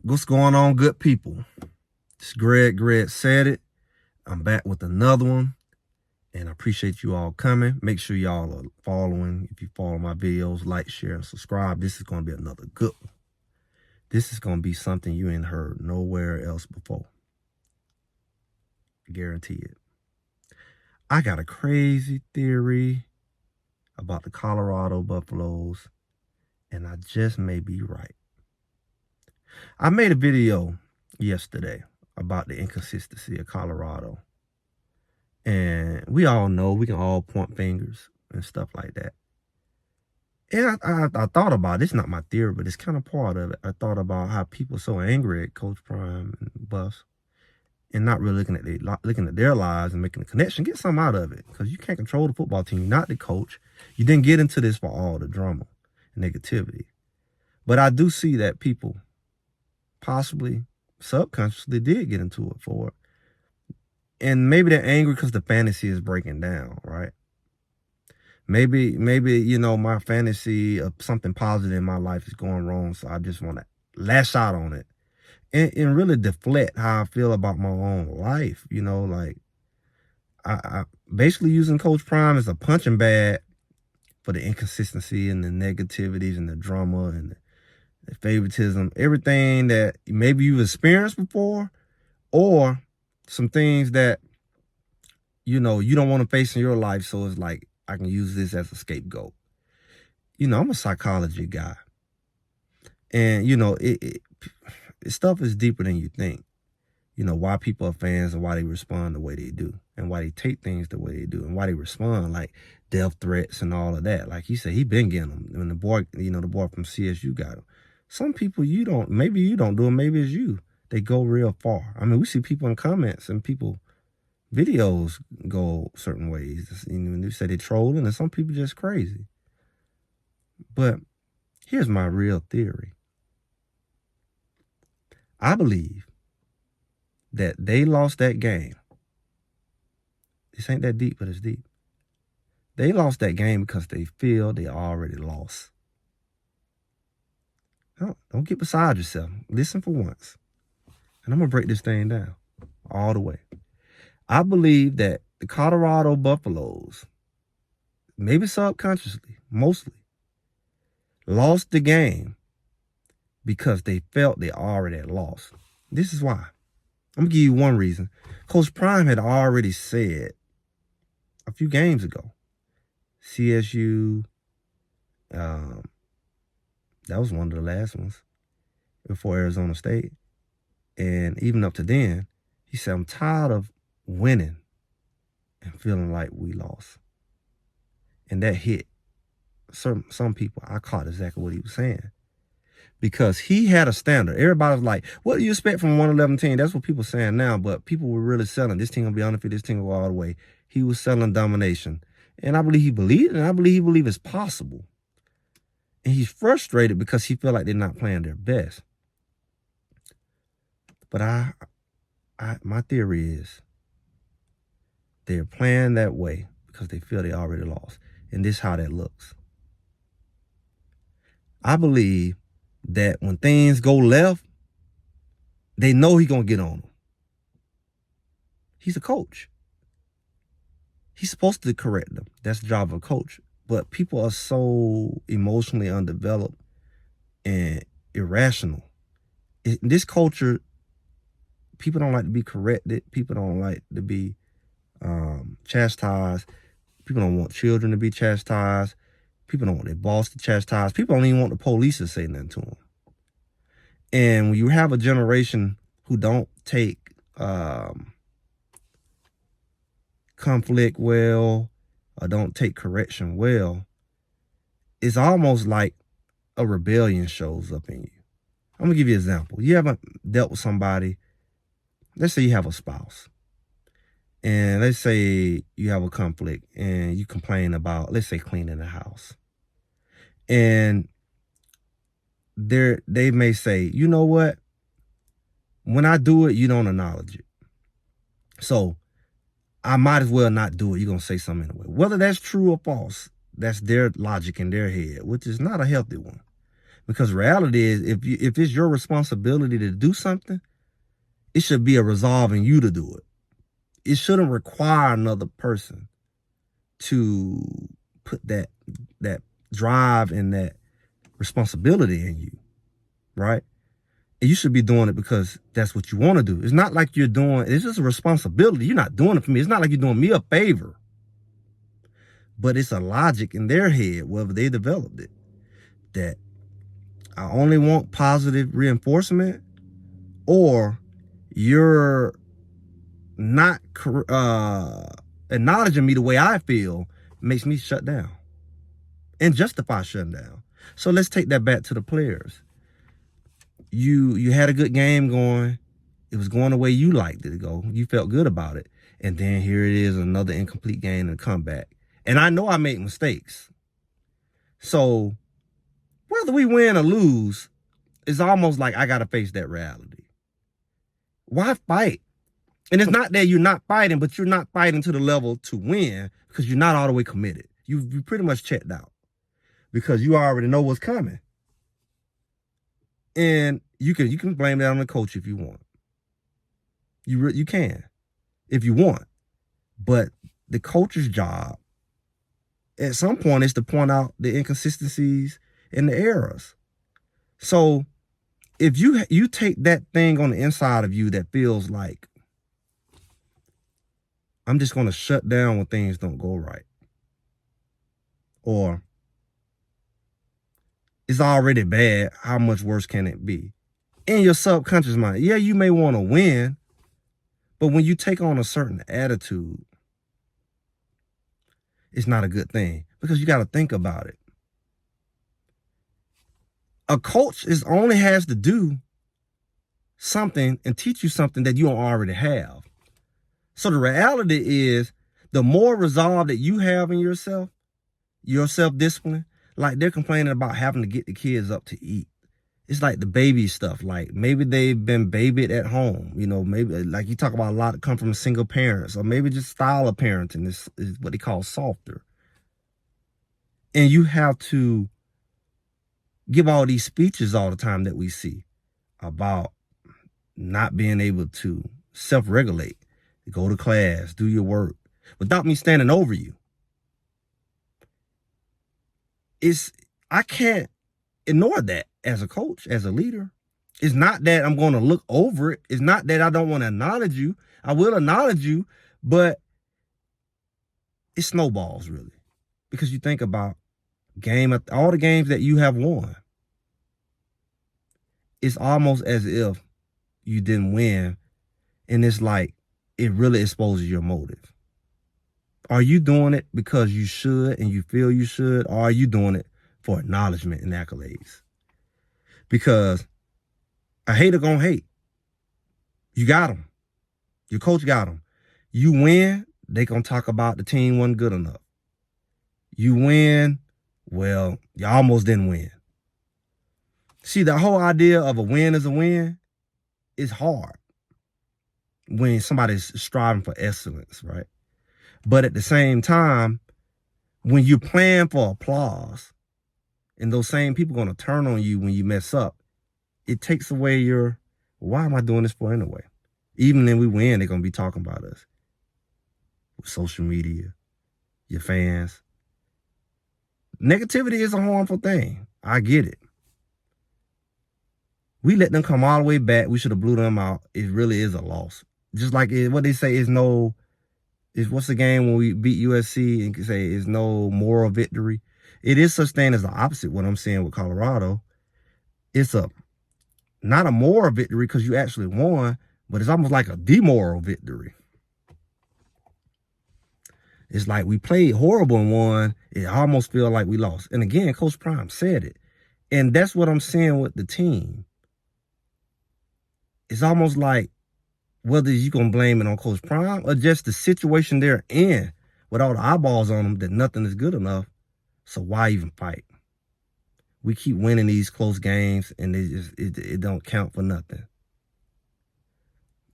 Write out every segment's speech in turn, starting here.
What's going on, good people? It's Greg. Greg said it. I'm back with another one, and I appreciate you all coming. Make sure y'all are following. If you follow my videos, like, share, and subscribe. This is going to be another good one. This is going to be something you ain't heard nowhere else before. I guarantee it. I got a crazy theory about the Colorado Buffaloes, and I just may be right. I made a video yesterday about the inconsistency of Colorado. And we all know we can all point fingers and stuff like that. And I thought about it. It's not my theory, but it's kind of part of it. I thought about how people are so angry at Coach Prime and Buffs and not really looking at their lives and making a connection. Get something out of it, because you can't control the football team, not the coach. You didn't get into this for all the drama and negativity. But I do see that people possibly subconsciously did get into it for it. And maybe they're angry because the fantasy is breaking down, right? Maybe, you know, my fantasy of something positive in my life is going wrong, so I just want to lash out on it and really deflect how I feel about my own life. You know, like I basically using Coach Prime as a punching bag for the inconsistency and the negativities and the drama and the favoritism, everything that maybe you've experienced before, or some things that, you know, you don't want to face in your life. So it's like, I can use this as a scapegoat. You know, I'm a psychology guy. And, you know, stuff is deeper than you think. You know, why people are fans and why they respond the way they do. And why they take things the way they do. And why they respond like death threats and all of that. Like he said, he been getting them. And the boy, you know, the boy from CSU got them. Some people maybe you don't do them, maybe it's you. They go real far. I mean, we see people in comments and people videos go certain ways. You know, they say they're trolling, and some people just crazy. But here's my real theory. I believe that they lost that game. This ain't that deep, but it's deep. They lost that game because they feel they already lost. Don't get beside yourself. Listen for once. And I'm going to break this thing down all the way. I believe that the Colorado Buffaloes, maybe subconsciously, mostly, lost the game because they felt they already had lost. This is why. I'm going to give you one reason. Coach Prime had already said a few games ago, CSU, that was one of the last ones before Arizona State. And even up to then, he said, I'm tired of winning and feeling like we lost. And that hit some people. I caught exactly what he was saying. Because he had a standard. Everybody was like, what do you expect from a 1-11 team? That's what people are saying now. But people were really selling. This team will be undefeated. This team will go all the way. He was selling domination. And I believe he believed it. And I believe he believes it's possible. And he's frustrated because he feel like they're not playing their best. But my theory is they're playing that way because they feel they already lost. And this is how that looks. I believe that when things go left, they know he's going to get on them. He's a coach. He's supposed to correct them. That's the job of a coach. But people are so emotionally undeveloped and irrational. In this culture, people don't like to be corrected. People don't like to be chastised. People don't want children to be chastised. People don't want their boss to chastise. People don't even want the police to say nothing to them. And when you have a generation who don't take conflict well or don't take correction well, it's almost like a rebellion shows up in you. I'm going to give you an example. You haven't dealt with somebody. Let's say you have a spouse. And let's say you have a conflict and you complain about, let's say, cleaning the house. And they may say, you know what? When I do it, you don't acknowledge it. So I might as well not do it. You're going to say something anyway. Whether that's true or false, that's their logic in their head, which is not a healthy one. Because reality is, if it's your responsibility to do something, it should be a resolve in you to do it. It shouldn't require another person to put that drive and that responsibility in you, right? And you should be doing it because that's what you want to do. It's not like you're doing, it's just a responsibility. You're not doing it for me. It's not like you're doing me a favor. But it's a logic in their head, whether they developed it, that I only want positive reinforcement, or you're not acknowledging me the way I feel, makes me shut down and justify shutting down. So let's take that back to the players. You had a good game going. It was going the way you liked it to go. You felt good about it. And then here it is, another incomplete game and a comeback. And I know I make mistakes. So whether we win or lose, it's almost like I got to face that reality. Why fight? And it's not that you're not fighting, but you're not fighting to the level to win because you're not all the way committed. You pretty much checked out because you already know what's coming. And you can blame that on the coach if you want. You can, if you want. But the coach's job at some point is to point out the inconsistencies and the errors. So if you take that thing on the inside of you that feels like, I'm just going to shut down when things don't go right, or it's already bad, how much worse can it be? In your subconscious mind, yeah, you may want to win, but when you take on a certain attitude, it's not a good thing, because you got to think about it. A coach only has to do something and teach you something that you don't already have. So the reality is, the more resolve that you have in yourself, your self-discipline, like they're complaining about having to get the kids up to eat. It's like the baby stuff. Like maybe they've been babied at home. You know, maybe like you talk about a lot that come from single parents, or maybe just style of parenting is what they call softer. And you have to give all these speeches all the time that we see about not being able to self-regulate, go to class, do your work, without me standing over you. I can't ignore that as a coach, as a leader. It's not that I'm going to look over it. It's not that I don't want to acknowledge you. I will acknowledge you, but it snowballs really. Because you think about all the games that you have won. It's almost as if you didn't win, and it's like it really exposes your motive. Are you doing it because you should and you feel you should, or are you doing it for acknowledgement and accolades? Because a hater gonna hate. You got them. Your coach got them. You win, they gonna talk about the team wasn't good enough. You win, well, you almost didn't win. See, the whole idea of a win is a win is hard when somebody's striving for excellence, right? But at the same time, when you plan for applause, and those same people are going to turn on you when you mess up, it takes away why am I doing this for anyway? Even when we win, they're going to be talking about us. With social media, your fans. Negativity is a harmful thing. I get it. We let them come all the way back. We should have blew them out. It really is a loss. Just like what they say what's the game when we beat USC and say is no moral victory. It is such thing as the opposite. What I'm saying with Colorado, it's not a moral victory because you actually won, but it's almost like a demoral victory. It's like we played horrible and won. It almost feels like we lost. And again, Coach Prime said it. And that's what I'm saying with the team. It's almost like whether you're going to blame it on Coach Prime or just the situation they're in with all the eyeballs on them that nothing is good enough. So why even fight? We keep winning these close games and it don't count for nothing.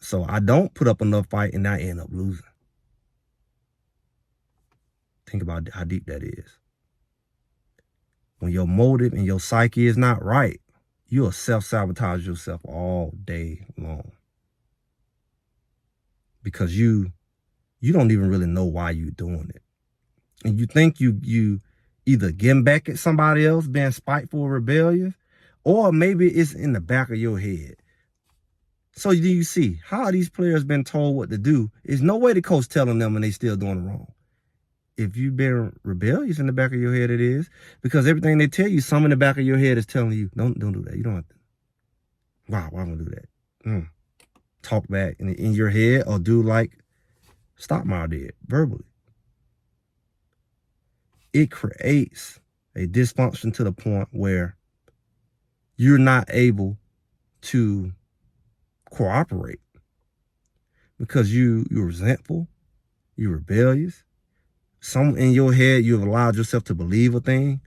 So I don't put up enough fight and I end up losing. Think about how deep that is. When your motive and your psyche is not right, you'll self-sabotage yourself all day long. Because you don't even really know why you're doing it. And you think you either getting back at somebody else, being spiteful or rebellious, or maybe it's in the back of your head. So do you see how these players been told what to do? There's no way the coach telling them and they still doing it wrong. If you've been rebellious in the back of your head, it is. Because everything they tell you, some in the back of your head is telling you, don't do that. You don't have to. Why am I gonna do that? Talk back in your head, or do like Stockmar did, verbally. It creates a dysfunction to the point where you're not able to cooperate because you're resentful, you're rebellious. Some in your head, you've allowed yourself to believe a thing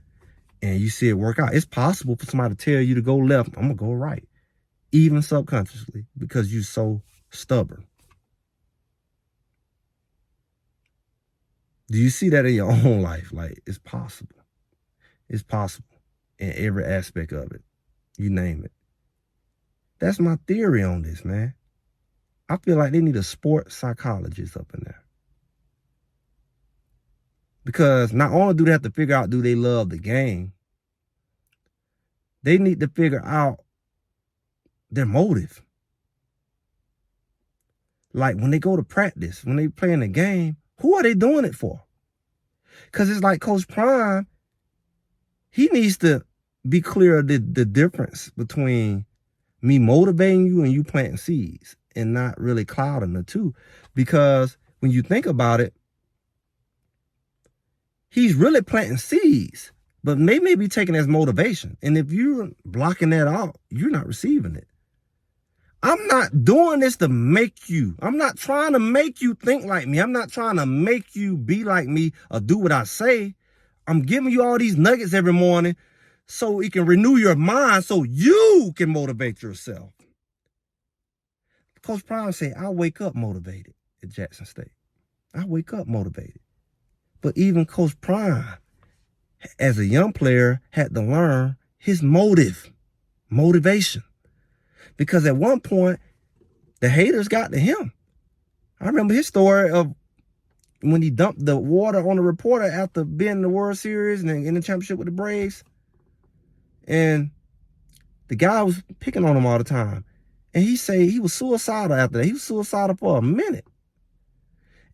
and you see it work out. It's possible for somebody to tell you to go left. I'm gonna go right, even subconsciously, because you're so stubborn. Do you see that in your own life? Like, it's possible. It's possible in every aspect of it. You name it. That's my theory on this, man. I feel like they need a sports psychologist up in there. Because not only do they have to figure out, do they love the game, they need to figure out their motive. Like when they go to practice, when they play in the game, who are they doing it for? Because it's like Coach Prime, he needs to be clear of the difference between me motivating you and you planting seeds, and not really clouding the two. Because when you think about it, he's really planting seeds, but they may be taking as motivation. And if you're blocking that out, you're not receiving it. I'm not doing this to make you. I'm not trying to make you think like me. I'm not trying to make you be like me or do what I say. I'm giving you all these nuggets every morning so it can renew your mind so you can motivate yourself. Coach Prime said, I wake up motivated at Jackson State. I wake up motivated. But even Coach Prime, as a young player, had to learn his motivation. Because at one point, the haters got to him. I remember his story of when he dumped the water on the reporter after being in the World Series and in the championship with the Braves. And the guy was picking on him all the time. And he said he was suicidal after that. He was suicidal for a minute.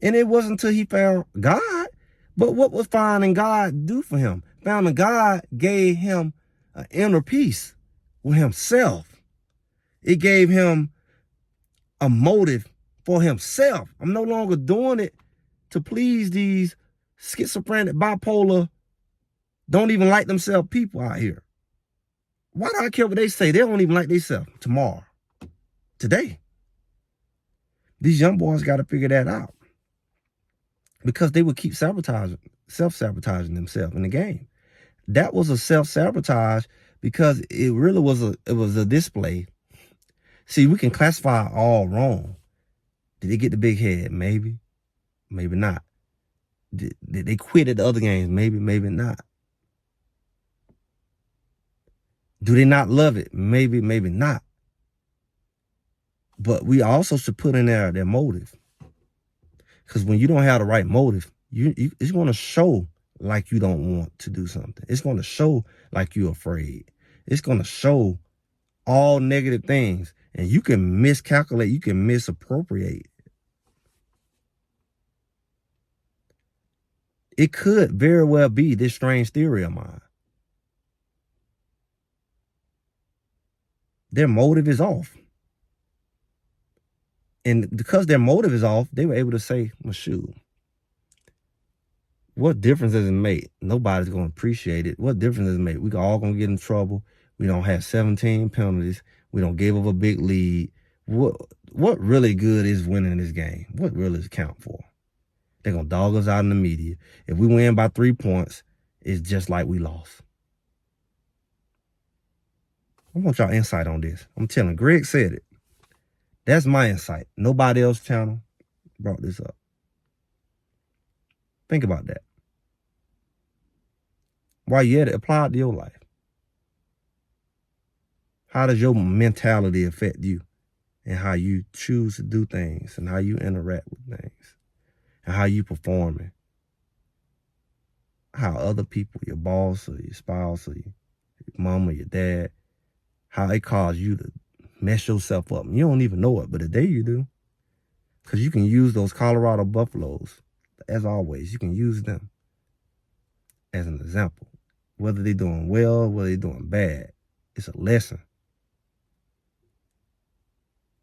And it wasn't until he found God. But what was finding God do for him? Finding God gave him an inner peace with himself. It gave him a motive for himself. I'm no longer doing it to please these schizophrenic, bipolar, don't even like themselves people out here. Why do I care what they say? They don't even like themselves tomorrow, today. These young boys got to figure that out, because they would keep self-sabotaging themselves in the game. That was a self-sabotage because it really was a display. See, we can classify all wrong. Did they get the big head? Maybe. Maybe not. Did they quit at the other games? Maybe, maybe not. Do they not love it? Maybe, maybe not. But we also should put in there their motive. Because when you don't have the right motive, it's going to show like you don't want to do something. It's going to show like you're afraid. It's going to show all negative things. And you can miscalculate. You can misappropriate. It could very well be this strange theory of mine. Their motive is off. And because their motive is off, they were able to say, well, shoot, what difference does it make? Nobody's going to appreciate it. What difference does it make? We all going to get in trouble. We don't have 17 penalties. We don't give up a big lead. What really good is winning this game? What really does it count for? They're going to dog us out in the media. If we win by 3 points, it's just like we lost. I want y'all insight on this. I'm telling, Greg said it. That's my insight. Nobody else's channel brought this up. Think about that. While you're at it, apply it to your life. How does your mentality affect you and how you choose to do things and how you interact with things and how you performing? How other people, your boss or your spouse or your mom or your dad, how they cause you to mess yourself up. You don't even know it, but today you do. Because you can use those Colorado buffaloes, as always, you can use them as an example. Whether they're doing well, whether they're doing bad, it's a lesson.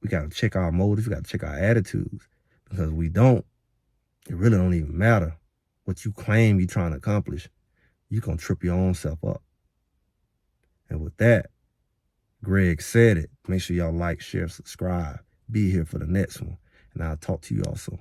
We got to check our motives. We got to check our attitudes. Because we don't, it really don't even matter what you claim you're trying to accomplish. You're going to trip your own self up. And with that, Greg said it. Make sure y'all like, share, subscribe. Be here for the next one. And I'll talk to you all soon.